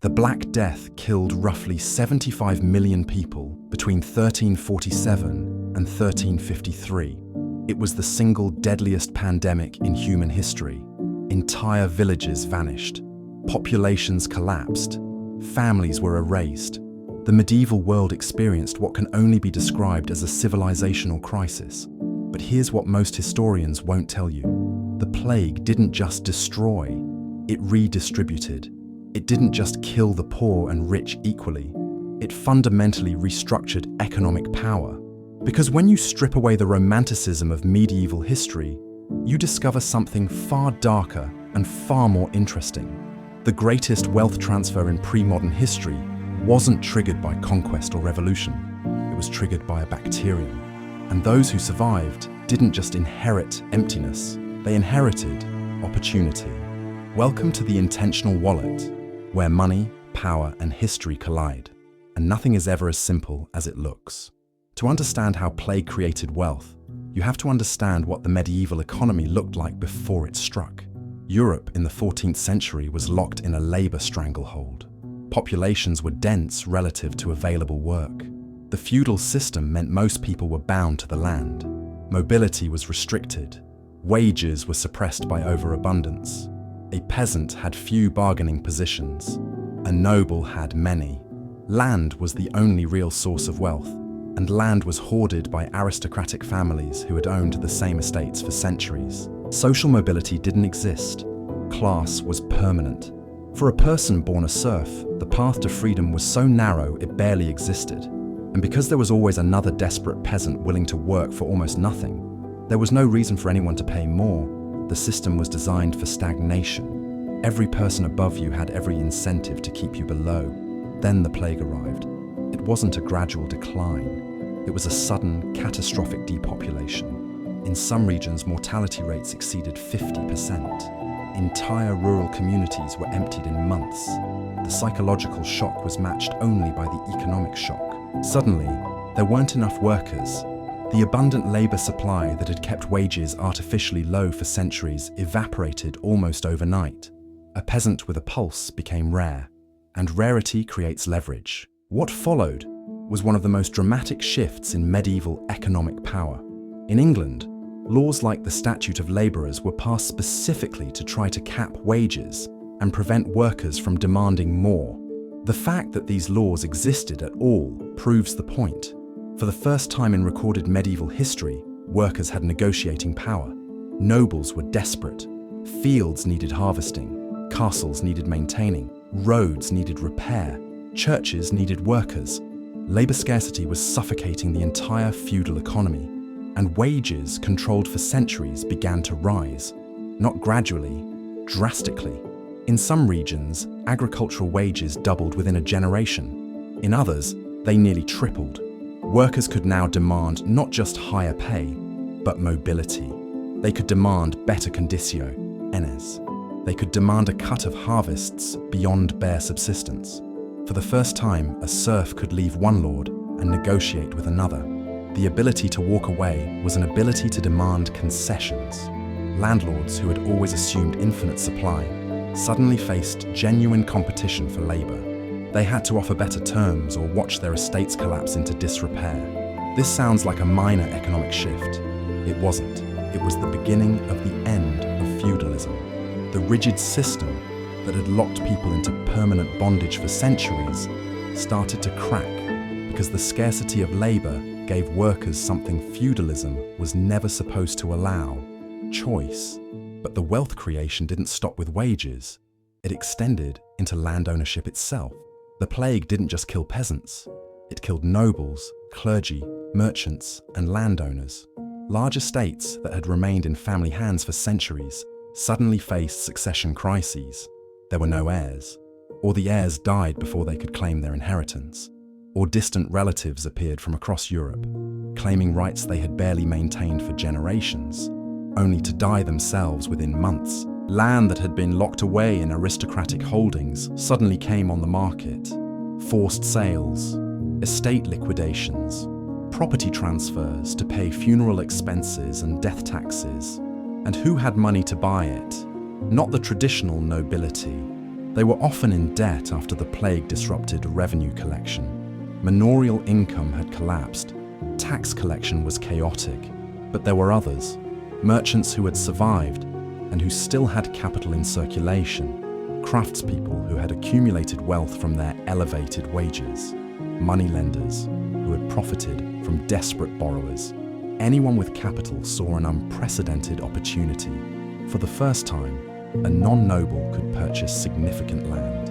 The Black Death killed roughly 75 million people between 1347 and 1353. It was the single deadliest pandemic in human history. Entire villages vanished. Populations collapsed. Families were erased. The medieval world experienced what can only be described as a civilizational crisis. But here's what most historians won't tell you. The plague didn't just destroy, it redistributed. It didn't just kill the poor and rich equally. It fundamentally restructured economic power. Because when you strip away the romanticism of medieval history, you discover something far darker and far more interesting. The greatest wealth transfer in pre-modern history wasn't triggered by conquest or revolution. It was triggered by a bacterium. And those who survived didn't just inherit emptiness, they inherited opportunity. Welcome to the Intentional Wallet, where money, power, and history collide. And nothing is ever as simple as it looks. To understand how plague created wealth, you have to understand what the medieval economy looked like before it struck. Europe in the 14th century was locked in a labor stranglehold. Populations were dense relative to available work. The feudal system meant most people were bound to the land. Mobility was restricted. Wages were suppressed by overabundance. A peasant had few bargaining positions. A noble had many. Land was the only real source of wealth, and land was hoarded by aristocratic families who had owned the same estates for centuries. Social mobility didn't exist. Class was permanent. For a person born a serf, the path to freedom was so narrow it barely existed. And because there was always another desperate peasant willing to work for almost nothing, there was no reason for anyone to pay more. The system was designed for stagnation. Every person above you had every incentive to keep you below. Then the plague arrived. It wasn't a gradual decline. It was a sudden, catastrophic depopulation. In some regions, mortality rates exceeded 50%. Entire rural communities were emptied in months. The psychological shock was matched only by the economic shock. Suddenly, there weren't enough workers. The abundant labor supply that had kept wages artificially low for centuries evaporated almost overnight. A peasant with a pulse became rare, and rarity creates leverage. What followed was one of the most dramatic shifts in medieval economic power. In England, laws like the Statute of Labourers were passed specifically to try to cap wages and prevent workers from demanding more. The fact that these laws existed at all proves the point. For the first time in recorded medieval history, workers had negotiating power. Nobles were desperate. Fields needed harvesting. Castles needed maintaining. Roads needed repair. Churches needed workers. Labor scarcity was suffocating the entire feudal economy, and wages controlled for centuries began to rise. Not gradually, drastically. In some regions, agricultural wages doubled within a generation. In others, they nearly tripled. Workers could now demand not just higher pay, but mobility. They could demand better conditio, enes. They could demand a cut of harvests beyond bare subsistence. For the first time, a serf could leave one lord and negotiate with another. The ability to walk away was an ability to demand concessions. Landlords who had always assumed infinite supply suddenly faced genuine competition for labor. They had to offer better terms or watch their estates collapse into disrepair. This sounds like a minor economic shift. It wasn't. It was the beginning of the end of feudalism. The rigid system that had locked people into permanent bondage for centuries started to crack because the scarcity of labor gave workers something feudalism was never supposed to allow: choice. But the wealth creation didn't stop with wages. It extended into land ownership itself. The plague didn't just kill peasants. It killed nobles, clergy, merchants, and landowners. Large estates that had remained in family hands for centuries suddenly faced succession crises. There were no heirs, or the heirs died before they could claim their inheritance, or distant relatives appeared from across Europe, claiming rights they had barely maintained for generations, only to die themselves within months. Land that had been locked away in aristocratic holdings suddenly came on the market. Forced sales, estate liquidations, property transfers to pay funeral expenses and death taxes. And who had money to buy it? Not the traditional nobility. They were often in debt after the plague disrupted revenue collection. Manorial income had collapsed. Tax collection was chaotic. But there were others, merchants who had survived and who still had capital in circulation, craftspeople who had accumulated wealth from their elevated wages, moneylenders who had profited from desperate borrowers. Anyone with capital saw an unprecedented opportunity. For the first time, a non-noble could purchase significant land.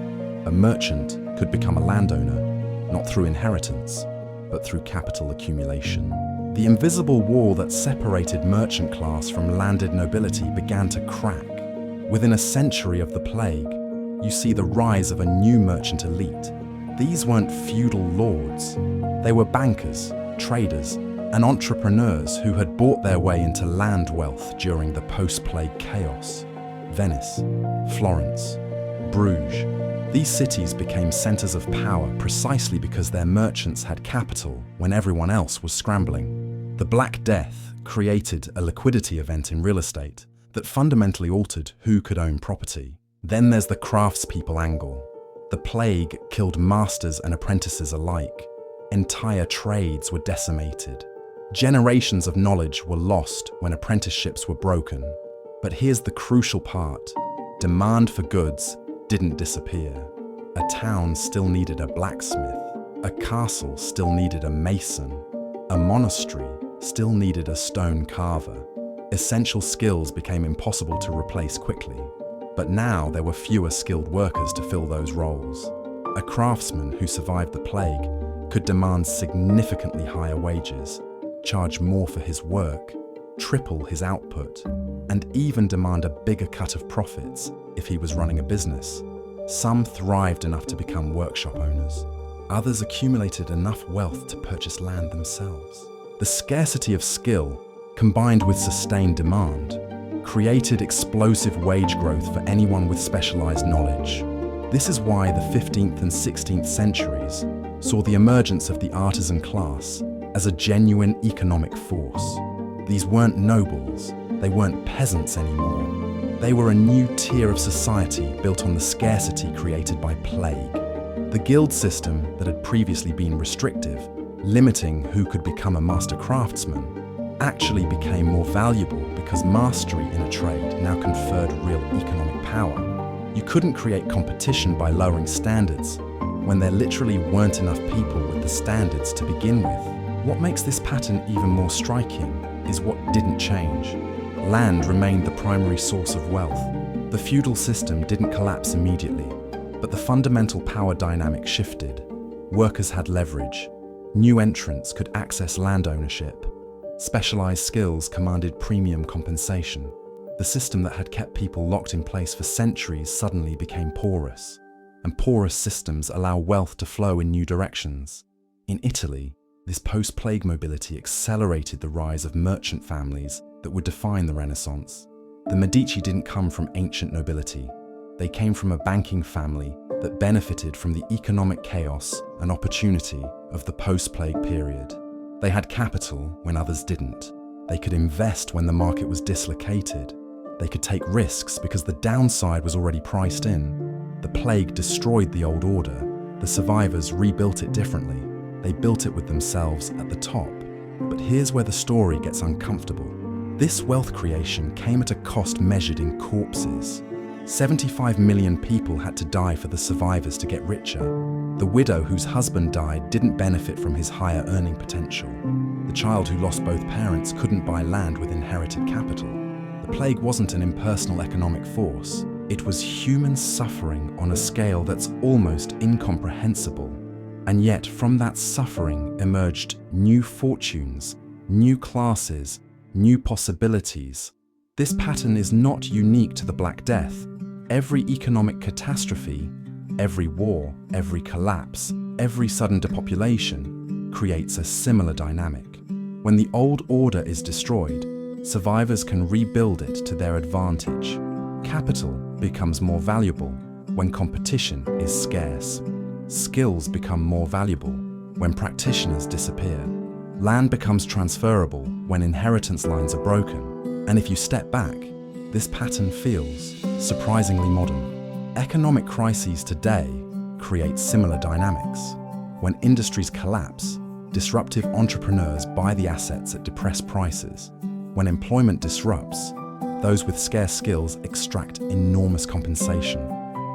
A merchant could become a landowner, not through inheritance, but through capital accumulation. The invisible wall that separated merchant class from landed nobility began to crack. Within a century of the plague, you see the rise of a new merchant elite. These weren't feudal lords. They were bankers, traders, and entrepreneurs who had bought their way into land wealth during the post-plague chaos. Venice, Florence, Bruges. These cities became centers of power precisely because their merchants had capital when everyone else was scrambling. The Black Death created a liquidity event in real estate that fundamentally altered who could own property. Then there's the craftspeople angle. The plague killed masters and apprentices alike. Entire trades were decimated. Generations of knowledge were lost when apprenticeships were broken. But here's the crucial part. Demand for goods didn't disappear. A town still needed a blacksmith. A castle still needed a mason. A monastery still needed a stone carver. Essential skills became impossible to replace quickly. But now there were fewer skilled workers to fill those roles. A craftsman who survived the plague could demand significantly higher wages, charge more for his work, triple his output, and even demand a bigger cut of profits if he was running a business. Some thrived enough to become workshop owners. Others accumulated enough wealth to purchase land themselves. The scarcity of skill, combined with sustained demand, created explosive wage growth for anyone with specialized knowledge. This is why the 15th and 16th centuries saw the emergence of the artisan class as a genuine economic force. These weren't nobles, they weren't peasants anymore. They were a new tier of society built on the scarcity created by plague. The guild system that had previously been restrictive, limiting who could become a master craftsman, actually became more valuable because mastery in a trade now conferred real economic power. You couldn't create competition by lowering standards when there literally weren't enough people with the standards to begin with. What makes this pattern even more striking is what didn't change. Land remained the primary source of wealth. The feudal system didn't collapse immediately, but the fundamental power dynamic shifted. Workers had leverage. New entrants could access land ownership. Specialized skills commanded premium compensation. The system that had kept people locked in place for centuries suddenly became porous, and porous systems allow wealth to flow in new directions. In Italy, this post-plague mobility accelerated the rise of merchant families that would define the Renaissance. The Medici didn't come from ancient nobility. They came from a banking family that benefited from the economic chaos and opportunity of the post-plague period. They had capital when others didn't. They could invest when the market was dislocated. They could take risks because the downside was already priced in. The plague destroyed the old order. The survivors rebuilt it differently. They built it with themselves at the top. But here's where the story gets uncomfortable. This wealth creation came at a cost measured in corpses. 75 million people had to die for the survivors to get richer. The widow whose husband died didn't benefit from his higher earning potential. The child who lost both parents couldn't buy land with inherited capital. The plague wasn't an impersonal economic force. It was human suffering on a scale that's almost incomprehensible. And yet, from that suffering emerged new fortunes, new classes, new possibilities. This pattern is not unique to the Black Death. Every economic catastrophe, every war, every collapse, every sudden depopulation creates a similar dynamic. When the old order is destroyed, survivors can rebuild it to their advantage. Capital becomes more valuable when competition is scarce. Skills become more valuable when practitioners disappear. Land becomes transferable when inheritance lines are broken. And if you step back, this pattern feels surprisingly modern. Economic crises today create similar dynamics. When industries collapse, disruptive entrepreneurs buy the assets at depressed prices. When employment disrupts, those with scarce skills extract enormous compensation.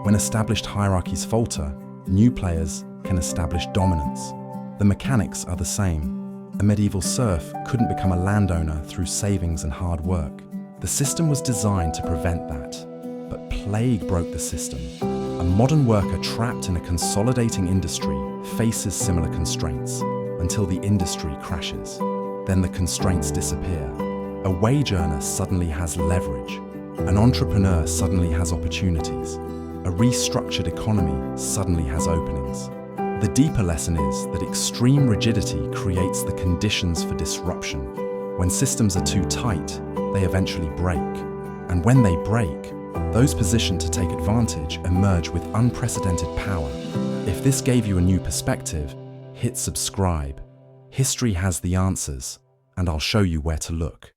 When established hierarchies falter, new players can establish dominance. The mechanics are the same. A medieval serf couldn't become a landowner through savings and hard work. The system was designed to prevent that. But plague broke the system. A modern worker trapped in a consolidating industry faces similar constraints until the industry crashes. Then the constraints disappear. A wage earner suddenly has leverage. An entrepreneur suddenly has opportunities. A restructured economy suddenly has openings. The deeper lesson is that extreme rigidity creates the conditions for disruption. When systems are too tight, they eventually break. And when they break, those positioned to take advantage emerge with unprecedented power. If this gave you a new perspective, hit subscribe. History has the answers, and I'll show you where to look.